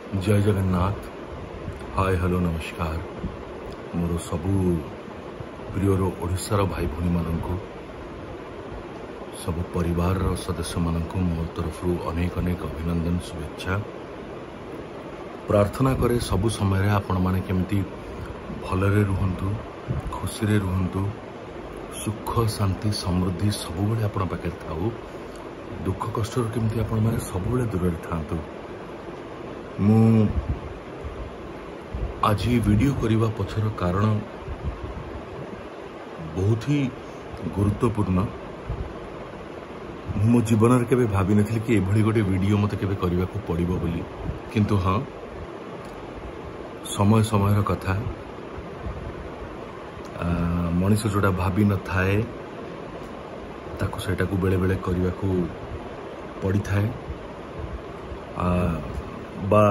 जय Jagannath. Hi hello नमस्कार। मोर सबू प्रियर ओडिशार भाई भौणी मानू सब परिवार सदस्य मानक मो तरफ अनेक अनेक अभिनंदन शुभेच्छा। प्रार्थना करे सबु समय आपण माने केमती भलरे रुहंतु, खुशी रे रुहंतु, सुख शांति समृद्धि सब बेले आपण पाखे थाउ, दुख कष्ट केमती आपण माने सब बेले दूर थांतु। मु आज वीडियो करने पछर कारण बहुत ही गुरुत्वपूर्ण। मो जीवन के भावी नथि कि एभली गोटे वीडियो मते केबे करबा को पड़िबो बोली, किंतु हाँ समय समय कथा मनीष जोड़ा भावी न थाए ताको सेटा को बेले बेले करबा को पड़ी थाए, बा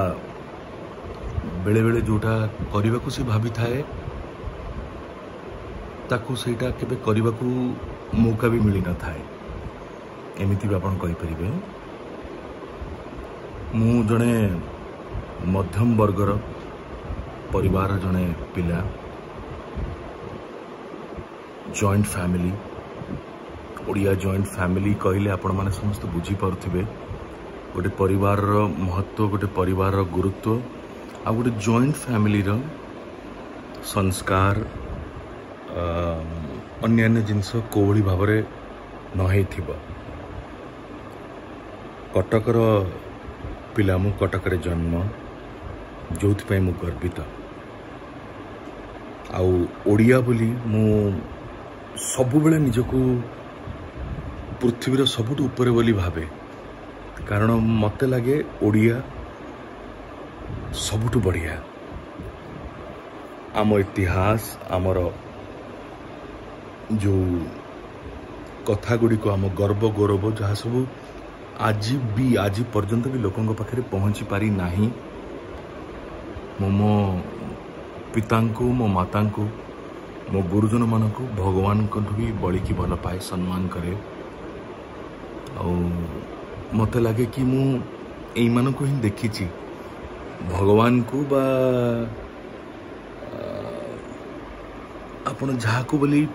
बेले बेले जोटा करबा को से भावी थाए ताको सेटा केबे करबा को मौका भी मिली न थाए। एमिति भी आपण कहि परिबे। मु जने मध्यम वर्गर परिवार जने पिला, joint family, Odia joint family कहले आपण माने समस्त बुझी पारुथिबे। गोटे परिवार महत्व, गोटे परिवार गुरुत्व, आ गोटे जॉइंट फैमिली संस्कार अन्य जिनस कोभली भाव नहे थिबा। कटकर पिला मु कटक जन्म, जो मु गर्वित। आउ ओडिया बोली मु सबु बेले निजको पृथ्वीर सबुठ ऊपर बोली भावे, कारण मते लगे ओडिया सबुठ बढ़िया। आम इतिहास, आमर जो कथा गुड़ी को, आम गर्व गौरव जहाँ सब आज पर्यंत भी लोकों पाखे पहुंची पारी नहीं। मो पिता को, मो माता को, मो गुरुजन मान को भगवान को भी बड़ी की भल पाए, सम्मान करे। मत लगे कि मु एई मान को ही देखी भगवान को, बा आपण जहाँ को बोली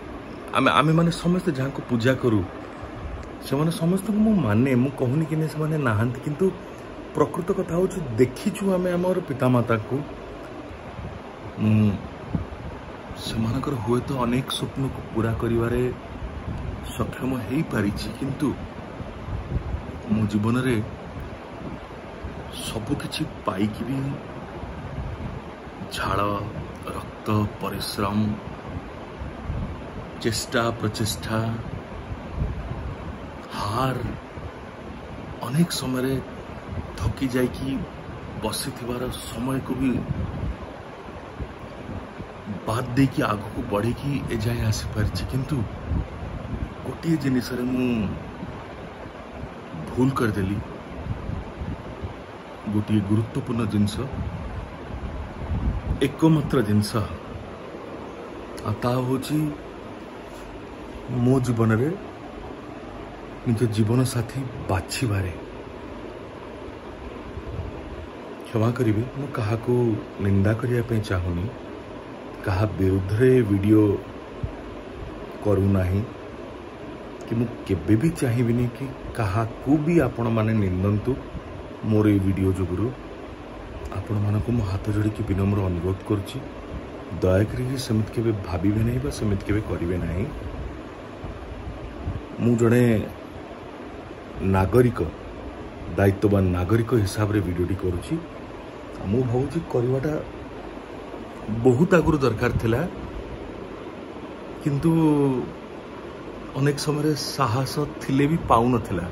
आमे माने समस्त जहाँ को पूजा करू से माने समस्त को मु माने, मु कहूनी कि से माने नाहंत, किंतु प्रकृत कथा हो देखीचु आमे हमर पिता माता को। से मानकर हुए तो अनेक स्वप्न को पूरा करिवारे सक्षम हेई पारिछि, किंतु मो जीवन रे सबु किछि पाइकी भी झाड़, रक्त, परिश्रम, चेष्टा प्रचेष्टा, हार, अनेक समय थकी जाइकी बसी थिबार समय को भी बाद दे कि आग को बढ़े कि ए जाए आसी पारिछि, किंतु गोटे जिनिस रे मु भूल करदेली। गोटे गुरुत्वपूर्ण जिनस, एकमात्र जिनस होची मो जीवन रे निज जीवन साथी बाछिबारे। क्षमा करिवे, मु कहा को निंदा करिया पे चाहुनी, कहा विरुद्ध रे वीडियो करू नाही, कि मु केबे भी चाहिबिनी कि कहा को भी आपण माने निंदंतु। मोर ए वीडियो जोगुरु आपण मानकु मो हाथ जोड़ी के विनम्र अनुरोध करुछि, दयाकरी समित केबे भाबिबे नहीं, बा समित केबे करिवे नहीं। मु जड़े नागरिक, दायित्ववान नागरिक हिसाब रे वीडियोटी करुछि। मु भावुछि करवाटा बहुत आगुरु दरकार थिला, किंतु अनेक समय साहस थिले भी पाउ नथिला,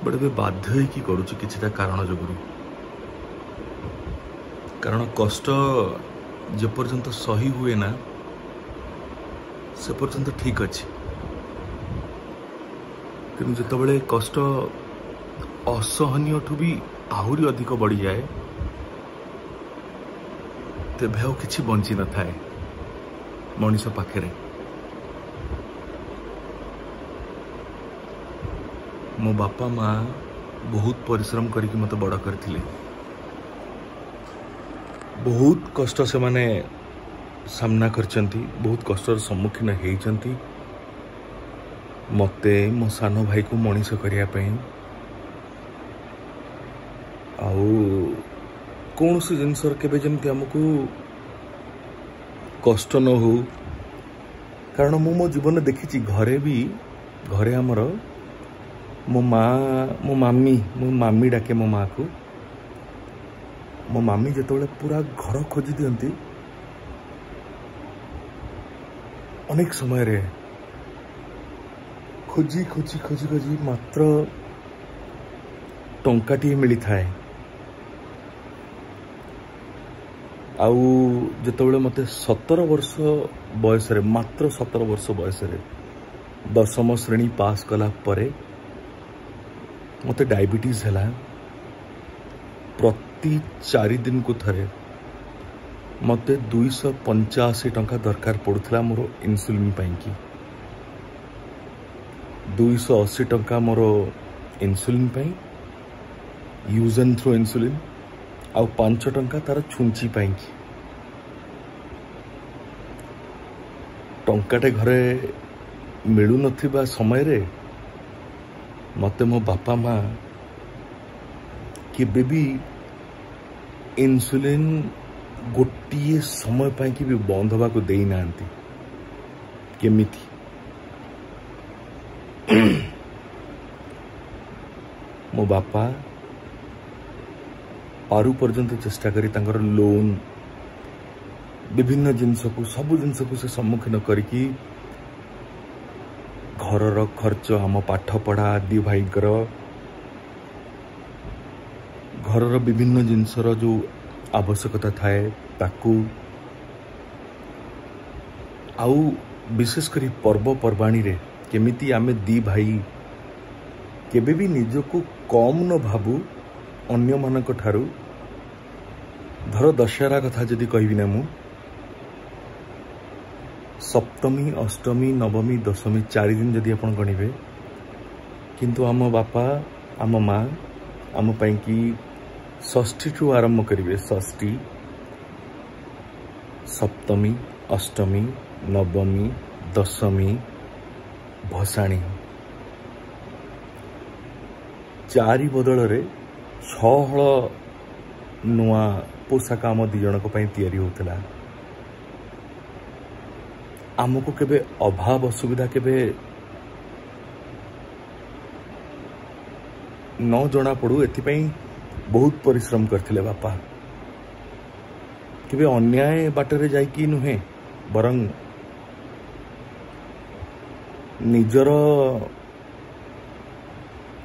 बट ए बाध्य होई कि करुछि किछिटा कारण जोगुरु। कारण कष्ट जे पर्यंत सही हुए ना से पर्यंत ठीक अच्छे, किंतु जितेबाला कष्ट असहनीय ठू भी आहरी अधिक बढ़ी जाए, तेबे आउ किछि बंची न थाए मनीष पाखे। मो बापा माँ बहुत परिश्रम करके मत बड़ करथिले। बहुत कष्ट से माने सामना करचंती, बहुत कष्टर सम्मुखीन होइचंती मते मो सानो भाई को मनीष करिया पई आउ कौन सी जिनसर केबे जेमती हमको कष्ट न हो। कारण मु मो जीवन देखी घरे आमर मो मामी डाके मो माँ को। मो मामी जेतोले पूरा घर खोजी दियंती अनेक समय रे खोजी खोजी खोजी खोजी मात्र टंकाटी मिली थाए। आउ जेतोले मते 17 वर्ष बयस रे, मात्र 17 वर्ष बयस रे 10म श्रेणी पास कला परे मते डायबिटीज हैला। प्रति 4 दिन को थरे मते 285 टंका दरकार पड़ुथला मोर इन्सुलिन पाई की। 280 टंका मोर इन्सुलिन पाई, यूज एंड थ्रो इन्सुलिन, आउ 5 टंका तार छुंची पाई की। टंकाटे घरे मिलू नथिबा समय रे मते मो बापा माँ केबे भी इन्सुलिन गोटिए समय पाई की भी बंद हवा को देई नांती। केमिति मो बापा पारु पर्यंत चेष्टा करी तांकर लोन विभिन्न जिनस को सबु जिनस को से सम्मुखीन करिकी घरर खर्च, हम पाठ पढ़ा, दी भाईकर घरर विभिन्न जिनसर जो आवश्यकता थाए ताकू, आउ विशेष करी पर्वपर्वाणी रे केमिति आमे दी भाई केबे भी निजको कम न भाबू अन्य मानक ठारू। धर दशहरा कथा जदि कहबी ना मु, सप्तमी, अष्टमी, नवमी, दशमी 4 दिन जदि आपण गणिबे, किंतु आम बापा आम माँ आम पाई की षष्ठी ठू आरंभ करिवे। षष्ठी, सप्तमी, अष्टमी, नवमी, दशमी, भसाणी 4 बदल रे 6 हल नुआ पोशाक आम 2 जनक पई तैयारी होतला। आमको केबे अभाव असुविधा केबे न जना पड़ू, एथिपाई बहुत परिश्रम करथिले बापा। केबे अन्याय बाटरे जाइकी नुहे, बरं निजर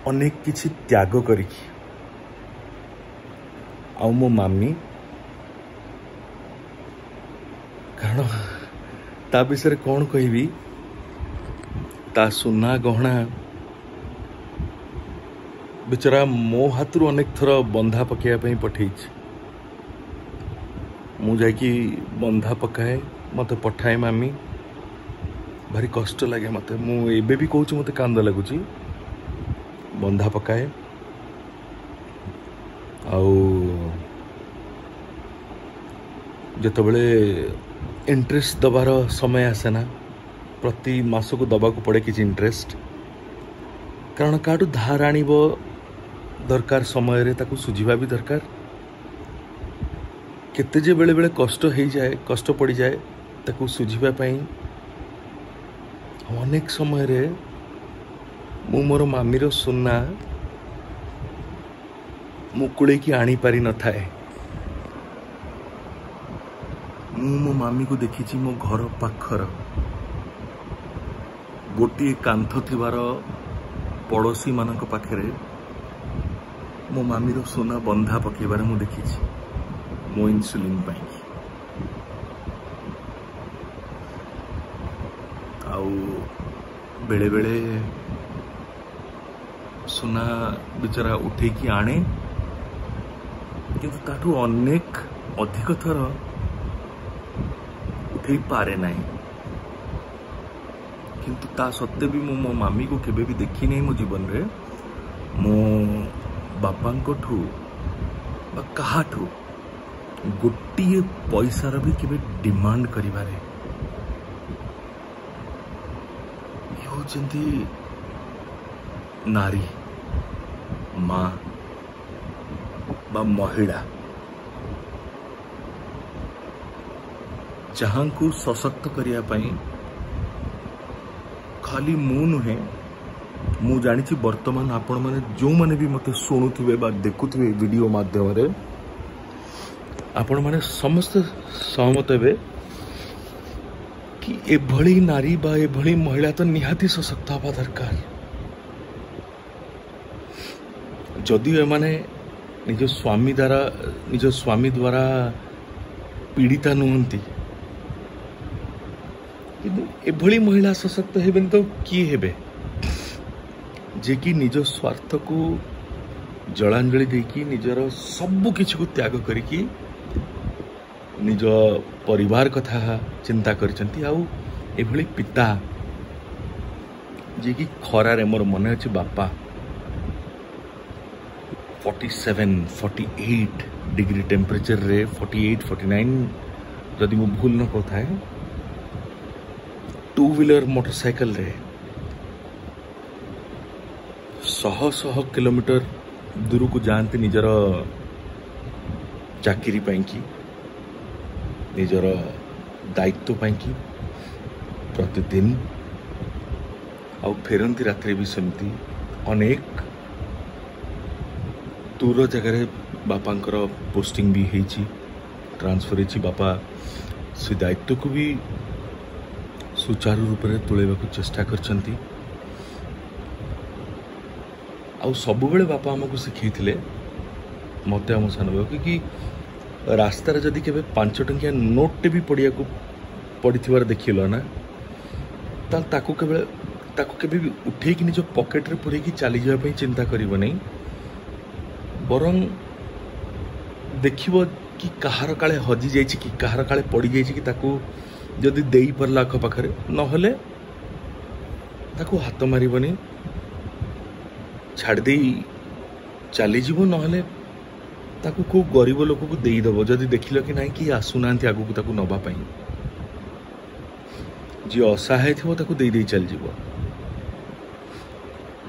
अनेक किछि त्याग करिकी। आउ मो मामी, कारण ता विषय कौन कहबी, ता सुना गहना बेचारा मो हाथरू अनेक थर बंधा पकाइबा पठे। मु जाकि बंधा पकाए, मत पठाए मामी, भारी कष्ट लगे मत। मु एबे भी कहूँ मत कांद लगुच। बंधा पकाए आउ जेतबेले इंटरेस्ट दबार समय आसे ना, प्रति मास को दबा को पड़े किसी इंटरेस्ट। कारण काटू धार आनिब दरकार समय रे ताकू सुझिबा भी दरकार। केते जे बेले बेले कष्ट हो जाए, कष्ट पड़ जाए ताकू सुझिबा पई अनेक समय रे मु मोर मामीर सुना मुकुले की आनी पारी न थाए। मो मामी को देखी मो घर पाखर गोटे कांथ थिबार पड़ोशी मानक पाखरे मो मामीर सोना बंधा पकेबार मु देखी मो इन्सुलिन पाई। आउ बेले बेले सोना बेचारा उठे की आने, किंतु ताठू अनेक अधिक थर उठे पारे नहीं। किंतु ता सत्ते भी मो मामी को केबे भी देखी नहीं मो जीवन रे। मो बापा ठू कहाठू गोटे पैसार भी केबे डिमांड करिबारे होचंती नारी माँ बा महिला जहां को सशक्त करिया पई खाली मु नुहे मु जानी वर्तमान आपण माने जो माने भी मते शुणुथिबे बा देखुथिबे वीडियो माध्यम रे आपण माने समस्त सहमत हेबे कि एभली नारी बा एभली महिला तो निहाती सशक्त हवा दरकार। जदि एमाने निज स्वामी द्वारा पीड़िता नुहंती एभली महिला सशक्त हेबे तो किए हेबे जे कि निज स्वार्थ को जलांजलि देकी निजर सब किछि को त्याग करिकी निज परिवार कथा चिंता करचंती आउ एभली पिता जे कि खरारे मोर मने अछि बापा 47-48 डिग्री टेम्परेचर रे 48-49 जदि मु भूल न कथा है 2 व्हीलर मोटरसाइकिल रे 100 किलोमीटर दूर को जानते निजर चाकरी पाई की निजर दायित्व पाई की प्रतिदिन आउ फेरंती रात्रि भी सेमती अनेक दूर जगह बापांकर पोस्टिंग भी होती ट्रांसफर होती बापा से दायित्व को भी सुचारू रूप से तुलेबा को चेष्टा करछंती आउ सब बेले बापा आमको शिखई मत आम सान भाई कि रास्तार जदि केबे 5 टंकिया नोट भी पड़िया को पड़ीथिबार देखिल ना ताकू केबे भी उठे कि निज पॉकेट रे पुरे की चली जाय पई चिंता करिवो नै बरं देखिबो कि कहार काले हजि जाइछि कि कहार काले पड़ी जाइछि कि ताकू जदि देई परला आख पाखरे नहले ताकू हाथ मारिबनी छाड़ दे चली जीव नहले ताकू को गरीब लोक को देई दबो जदि देखिल कि नहीं कि आसुनांती आगु को ताकू नबा पई जी असहाय थिबो ताकू देई देई चल जीवो।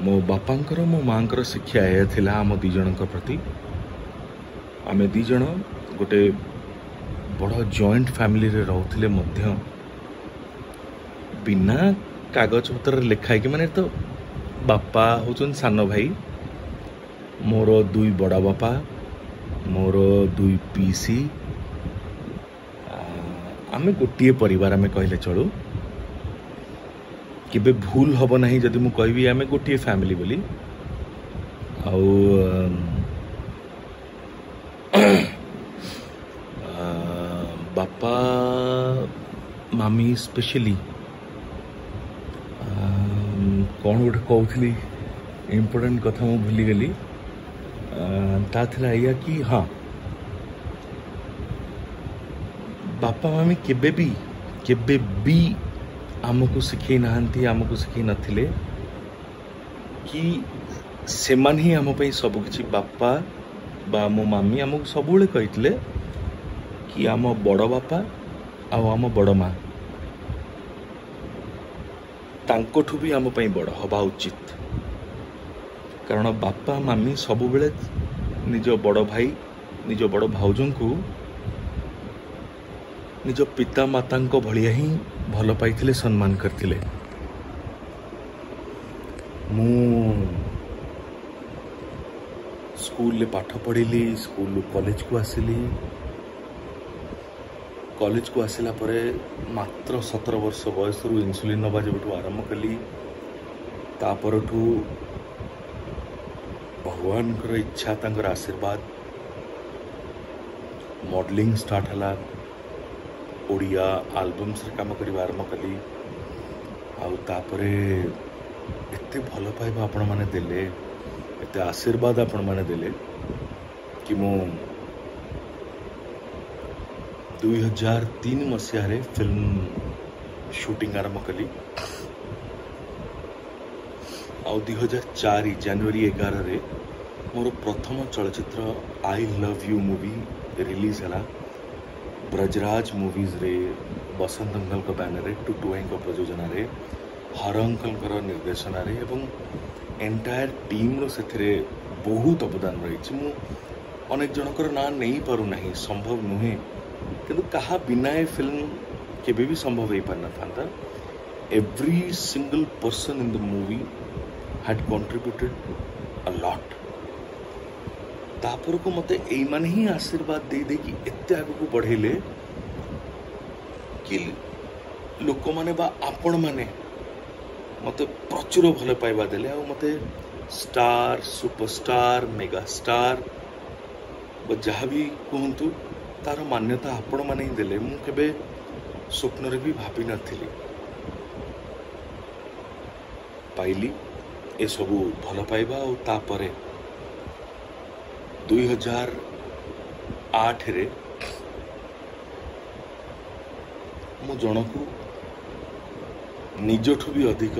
मो बापांकर मो मांकर शिक्षा ए थिला हम दी जनक प्रति आमे दी जन गोटे बड़ जॉइंट फैमिली रे रहउथिले मध्य बिना कागज पत्र लिखाई कि माने तो बापा होचन सान भाई मोर 2 बड़ा बापा मोर 2 पीसी आमे गोटे परिवार आमे कहले चलू केबे भूल हब नहीं जदि मु कहबी आमे गोटे फैमिली बोली आउ बापा मामी स्पेशली कौन गोटे कहूली इम्पोर्टेंट कथा मु भूली गली ता थिला या कि हाँ बापा मामी केबे भी आमको शिखई नाहंती आमको शिखई नथिले कि सेमान ही आम पई सब किछि बापा बा मो मामी आमको सबुले कहितले कि आम बड़ बापा आ आम बड़ माँ तांकोठु भी आम पई बड़ हवा उचित कारण बापा मामी सब बेले निज बड़ भाई निज बड़ भाउजों को निज पिता माता भलिया ही भल पाइथिले सम्मान करथिले। मु स्कूल ले पाठ पढ़िली स्कूल कॉलेज को आसिली कॉलेज को आसिला परे मात्र 17 वर्ष बयस रु इंसुलिन नबा जबठू आरंभ कली तापरठू भगवान कर इच्छा तांकर आशीर्वाद मॉडलिंग स्टार्ट हला ओडिया आल्बम्स रे काम करिबा आरंभ कली आउ तापरे एते भल पाइबा आपण माने देले एते आशीर्वाद आपण माने देले कि मो 2003 मसीह रे फिल्म शूटिंग आरंभ कली आउ 2004 जनवरी 11 रे मोर प्रथम चलचित्र I love you movie release है ब्रजराज मूवीज रे बसंत अंकल को बैनर रे टुटु भाई प्रयोजन रे हर अंकल निर्देशन रे एवं एंटायर टीम रो से बहुत अवदान रही मु अनेक जनकर ना नहीं पारू नहीं संभव नुहे किंतु कहा बिना ए फिल्म केबे भी संभव हो पार था every single person in the movie had contributed a lot तापर को मते एई माने ही आशीर्वाद दे दे कि एते आगु को बढ़ेले कि लोक माने बा आपण माने मते प्रचुर भले पाइबा देले आ मते स्टार सुपरस्टार मेगा स्टार जहाँ भी कहतु तार मान्यता आपण माने ही देले मु केबे स्वप्न रे भी भाबी नथिली पाइली ए सब भल पाइबा और तापरे 2008 रे मु जनकु निजठु भी अधिक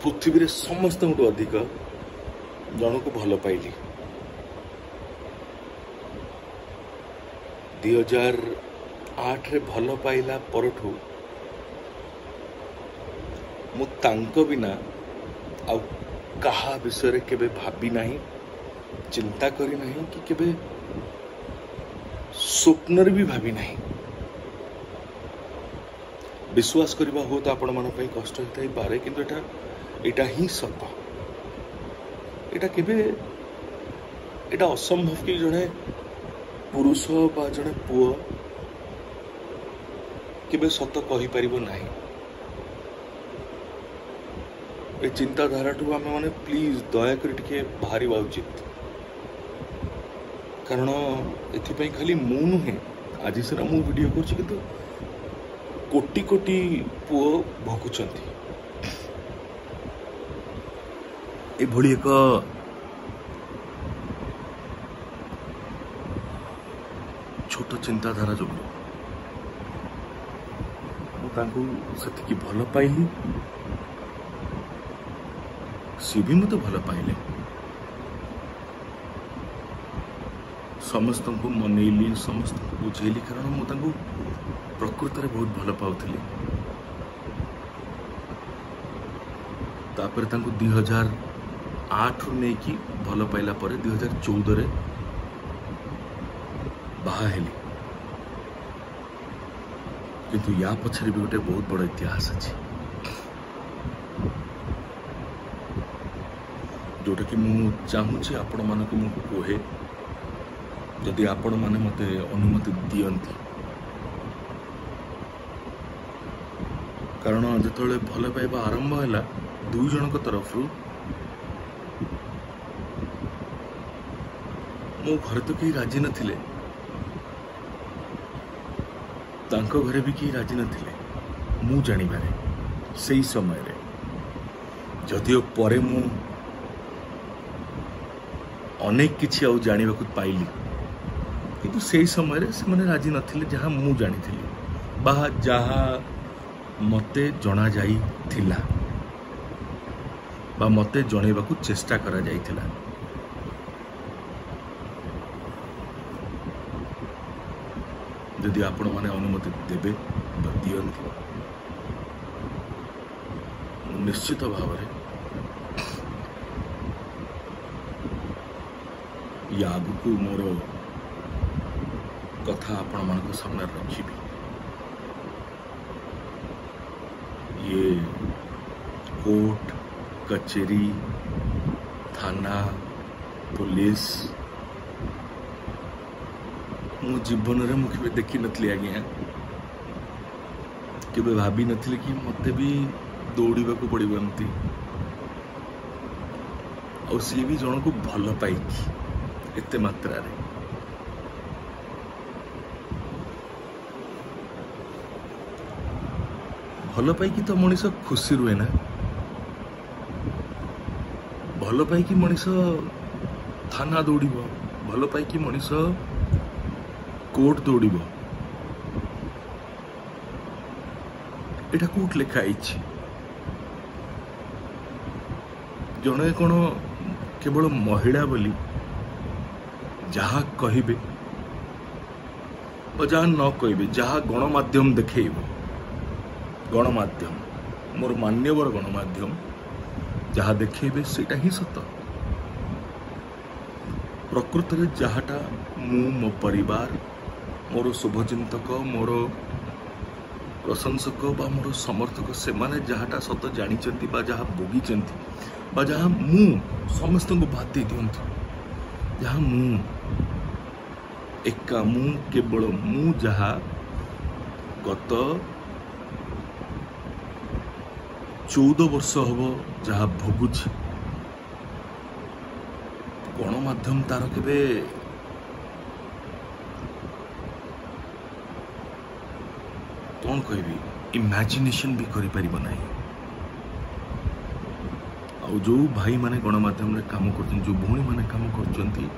पृथ्वी रे समस्त अधिक जनकु भल पाइली 2008 रे भल पाइला परठु मु तांको बिना आ कहा विषय केबे भाबी नहीं चिंता करी नहीं कि केबे स्वप्न भी भाबी नहीं विश्वास करबा हो तो आपण मन पई कष्ट होई पारे किंतु एटा ही सत एटा केबे एटा असंभव कि जने पुरुष बा जने पुओ केबे सत कहि परिबो नहीं ए चिंताधारा आम मैंने प्लीज दयाकोरी टिके बाहर उचित कारण एथि खाली मु नुहे आज सीना मु वीडियो करछि किंतु कोटी कोटी पुओ भोगुचंती ए भली एक छोट चिंताधारा जो से भल पाइली सी भी मत भल पाइले समस्त को मनैली समस्त को बुझेली कारण मुझे प्रकृत में बहुत भल पाउली तापर 2008 रु नहीं कि भल पाइला पर 2014 रे बाहा हेली किंतु या पछरे भी गोटे बहुत बड़ इतिहास अच्छी जोटा कि मु चाहूँगी आपण मानक मु कहे जदि आपण माने मते अनुमति दियंती कारण जिते भल पाइबा आरंभ है दुई जन तरफ मो घर तो कहीं राजी नथिले तांको घरे भी कहीं राजी नथिले मु जानिबारे सही समय रे जदिओ परे मु अनेक किछि आउ जानिबा को पाइली किंतु सेही समय रे से माने राजी नथिले जहाँ मु जानी थिली बा जहाँ मते जना जाई थिला बा मते जणेबा को चेष्टा करा जाई थिला यदि आपण माने अनुमति देबे बा दियंती निश्चित भाव रे या आगु मोर कथा आपण मान सामने रखी ये कोर्ट कचेरी थाना पुलिस मो जीवन रे मुझे देखी नथली आज्ञा केबे भाभी नथली कि मते भी दौड़िबा को पड़िबो एमती और सी भी जन को भल पाई एते मात्रा रे भल पाई तो मनीष खुशी रुए ना भल पाई मनीष थाना दौड़ भल पाई मनीष कोर्ट दौड़ एटा कोर्ट लिखाई जड़े कौन केवल महिला बोली जहाँ कहिबे जहाँ न कहिबे जहाँ गणमाध्यम देखेब गणमाध्यम मोर मान्यवर गणमाध्यम जहाँ देखेबे सेटा ही सत प्रकृत में जहाँटा मो परिवार मोर शुभचिंतक मोर प्रशंसक बा मोर समर्थक से माने जहाँटा सत जानी बा जहाँ भोगी बा जहाँ मु समस्त को बात दे दिंतु जहाँ मु एका मु केवल मु जहाँ गत 14 वर्ष हम जहाँ भोगुछि गणमाध्यम तार केबे कौन कहबी इमेजिनेशन भी करि परिबो नाही आ जो भाई माने गणमाध्यम रे काम करछन जो भूणी माने काम करछंती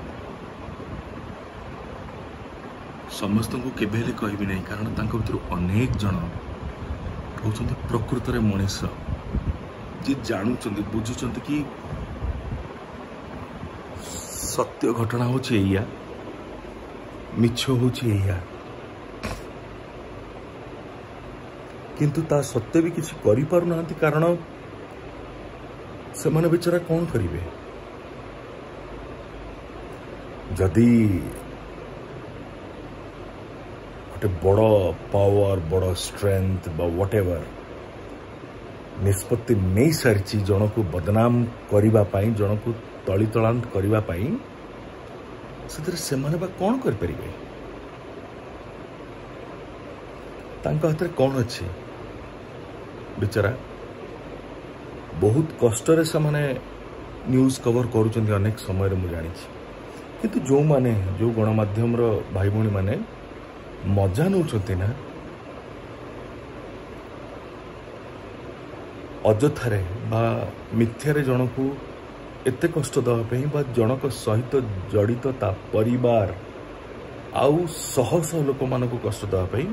समस्त को केबे ले कहबी नहीं कारण तांको भीतर अनेक जन होचंती प्रकृत रे मनुष्य जे जानुचंती बुझुचंती कि सत्य घटना होची एया मिछ होची एया किंतु ता सत्य भी किसी करि पारु नांती कारण से माने बेचारा कौन करिवे जदि गोटे बड़ पावर बड़ स्ट्रेंथ बा व्हाटएवर निष्पत्ति नहीं सारी जन को बदनाम करिबा पाई जन को तलीतलांत करिबा पाई से माने बा कौन कर परिबे तांका हाथ कौन अच्छे बेचारा बहुत कष्ट से माने न्यूज कवर करुचंती अनेक समय मु जानी किंतु जो माने जो गणमाध्यम रो भाई भौणी माने मजा नौचंती ना अजथारे बा मिथ्यारे जन को एते कष्ट दवाई बा जनक सहित जड़ित ता परिवार आउ शह शह लोक मान को कष्ट दवाई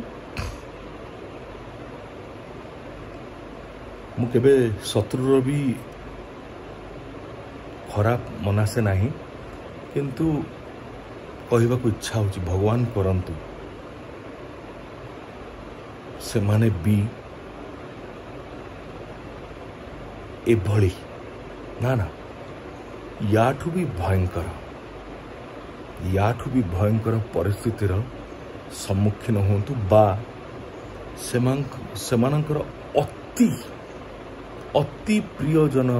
मु केबे शत्रुर भी खराब मनासे नहीं किंतु कहवा को इच्छा होची भगवान करंतु से माने भी एभली ना ना याठू भी भयंकर परिस्थितिर सम्मुखीन होंतु बा सेमानंकर अति प्रियजन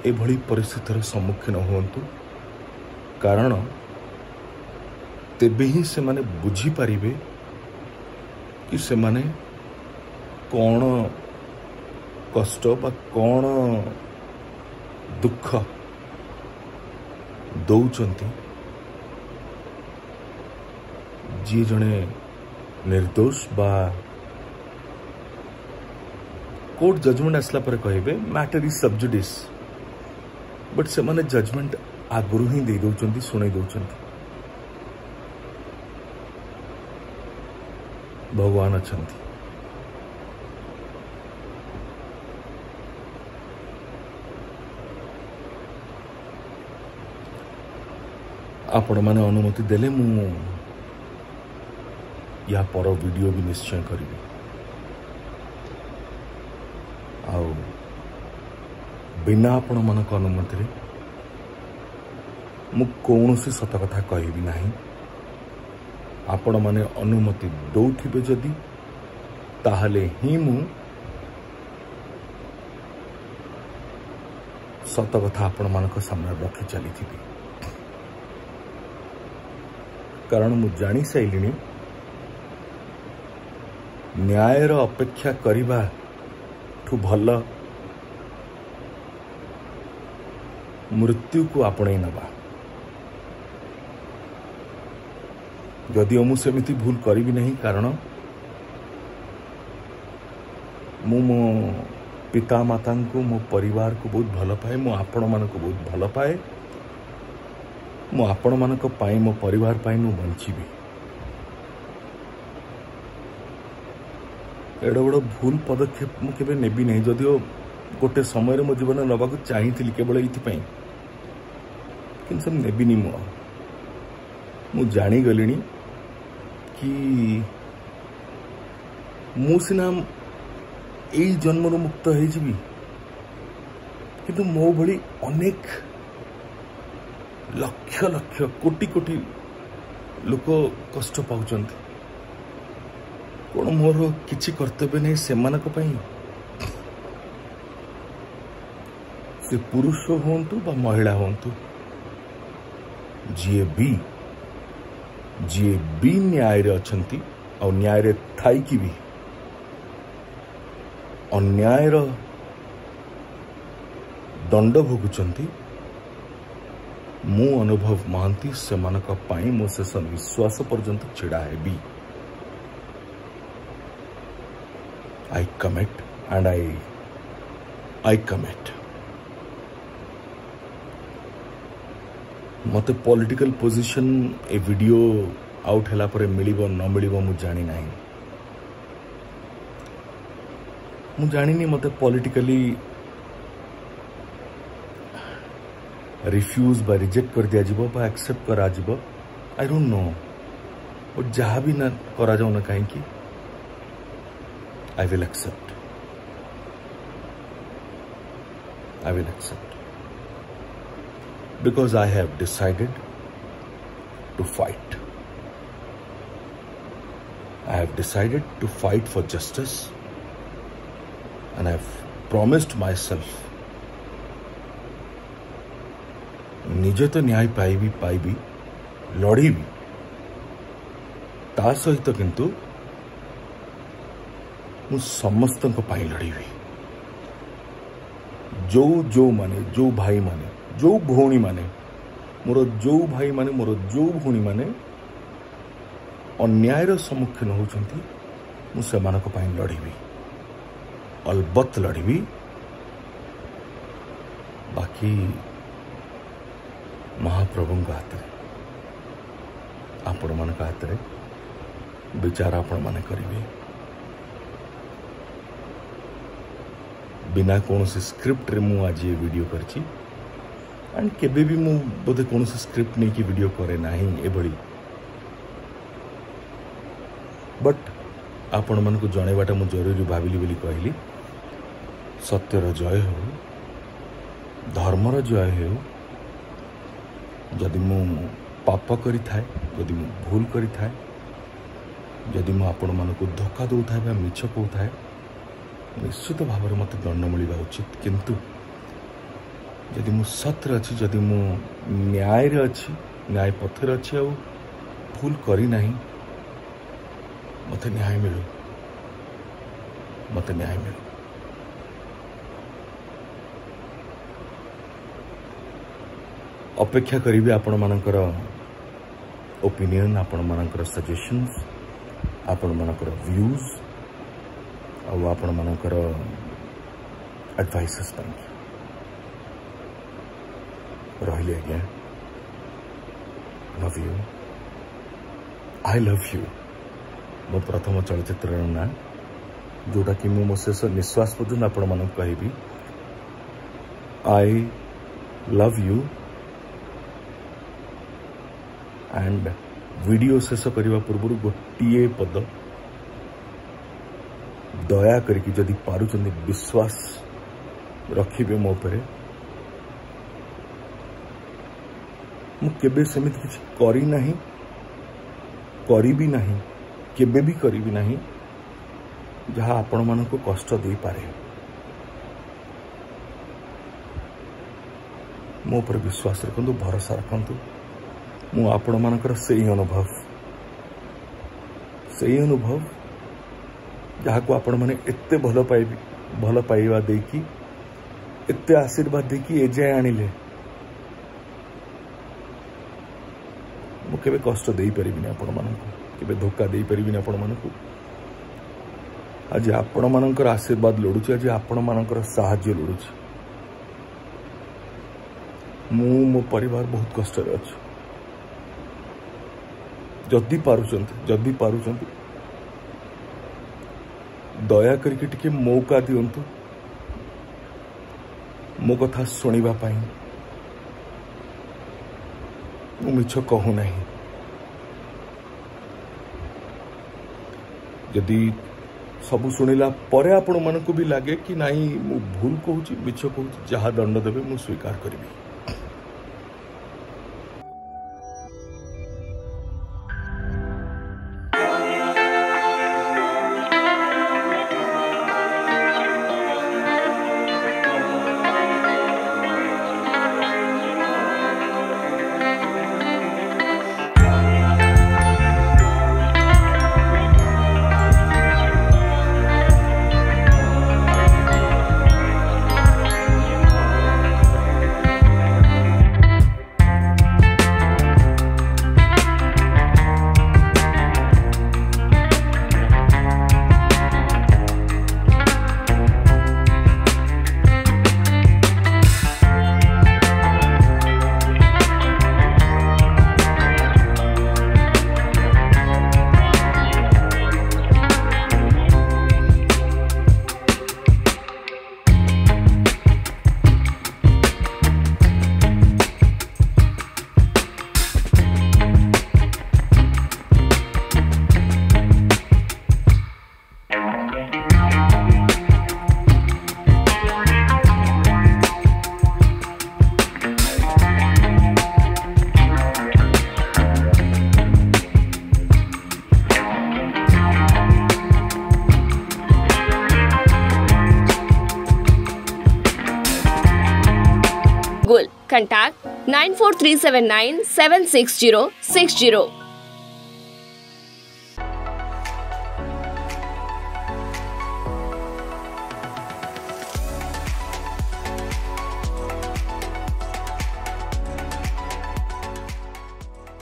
एभली परिस्थितिर सम्मुखीन होंतु कारण तेबे ही से माने बुझी पारिबे कि से माने कौन कष्ट बा कौन दुख दौचंती जी जने निर्दोष बा कोर्ट जजमेंट आसला पर कहबे मैटर इज सब्जुडिस बट से माने जजमेंट आगुरु ही दे दौचंती सुनै दौचंती भगवान अछंती आपण माने अनुमति देले मु या पर वीडियो भी निश्चय करी आउ बिना आपण मानक अनुमति रे मु कौनसी सत कथा कहबी नाही आपण माने अनुमति दौथिबे जदि ताहले ही मु सत कथा आपण मानक सामने रखी चली थी कारण मु जानी साइलिनी न्यायर अपेक्षा करिबा ठू भल मृत्यु को आपणे नबा जदि मु सेमिति भूल करी नहीं कारण मु मो पिता माता को मो परिवार को बहुत भल पाए मु आपण मान को बहुत भल पाए मु आपण मान को पाई मो परिवार पाई मु बंचीबी एड बड़ भूल पदक्षेप मु केबे नेबी नहीं जदियो गोटे समय मो जीवन नबाक चाहिए केवल ये कि नेबिनी मु जागली कि मु सिना यही जन्म मुक्त हो किंतु मो भली अनेक लक्ष लक्ष कोटि कोटि लोक कष्ट पाउछन कौन मोर किछि कर्तव्य नहीं से से पुरुष होंतु बा महिला होंतु जी भी न्याय रे अछंती और न्याय रे थाई की भी अन्याय रो दंड भोगुचंती मु अनुभव महांती से मानका पाई मो शेष विश्वास पर्यंत छिड़ा हेबी I commit and I commit मते पॉलिटिकल पोजीशन ए वीडियो आउट हला परे मिलिबो न मिलिबो मु जानि नाही मु जानिनी मते पॉलिटिकली रिफ्यूज बा रिजेक्ट कर दिया जीवो बा एक्सेप्ट करा जीवो आई डोंट नो और जहाँ भी ना करा जाओ ना कहीं की I will accept because I have decided to fight. I have decided to fight for justice and I have promised myself निजे तो न्याय पाइबी लड़ीबी ता सहित किंतु मु समस्त लड़ीबी जो माने जो भाई माने जो भौणी माने मोर जो भाई माने मोर जो भौणी माने अन्यायर सम्मुखीन होउछंती मु सेमानक पई लड़ीबी अलबत्त लड़ीबी बाकी महाप्रभु हाथ आपण मान हाथ विचार आपण मैंने करेंगे बिना कौन स्क्रिप्ट रे मु आज ये वीडियो करची एंड केबे भी मु बोधे कौन स्क्रिप्ट नहीं की वीडियो करे नाही एभली बट आपण मन को जणेबाटा मु जरूरी भाविली बोली कहली सत्यर जय हो धर्मर जय हो जदि मु पाप करी थाए जदि मु भूल करी थाए जदि मु आपण मन को धोखा दौ थाए बा मिछ कहू थाए निश्चित भाव में मत दंड मिलवा उचित किंतु जदि मु सत्र अच्छी जदि मु न्याय रे अच्छी न्याय पथर अच्छी आ भूल करी नहीं मत न्याय मिलू अपेक्षा करी आपण मानकर ओपिनियन आपण मानकर सजेशंस आपण मानकर व्यूज आपण मानकर एडवाइसेस रही आज्ञा love you I love you मो प्रथम चलचित्र ना जोटा कि मो शेष निश्वास पर्यंत आपण मान कहबी I love you and video शेष करने पूर्व गोटे पद दया करके जदि पारुचंदी विश्वास रखिबे मो पर मु केबे सेमित किछि करी नहीं करी भी नहीं केबे भी करी भी नहीं जहाँ आपण मन को कष्ट दे पारे मो पर विश्वास रखंतु भरोसा रखंतु मु आपण मानकर सही अनुभव जहाँ को आपण माने एते भल पाइबा देकी एते आशीर्वाद देकी एजाए आनिले मु केबे कष्ट दे परिबिनी आपण मानकु केबे धोखा दे परिबिनी आपण मानकु आज आपण मानकर आशीर्वाद लोडुची आज आपण मानकर सहाय्य लोडुची मु मो परिवार बहुत कष्ट रे अछि जदि पारुचंती दया करके टिके मौका दियंतु मो कथा सुनिबा पाई मु मिछ कहू नहीं। जदि सब शुणिला परे आपण मानकु भी लागे कि नहीं मु भूल कहूची मिछ कहूची जहा दंड देबे मु स्वीकार करिबी। Contact 94379 76060.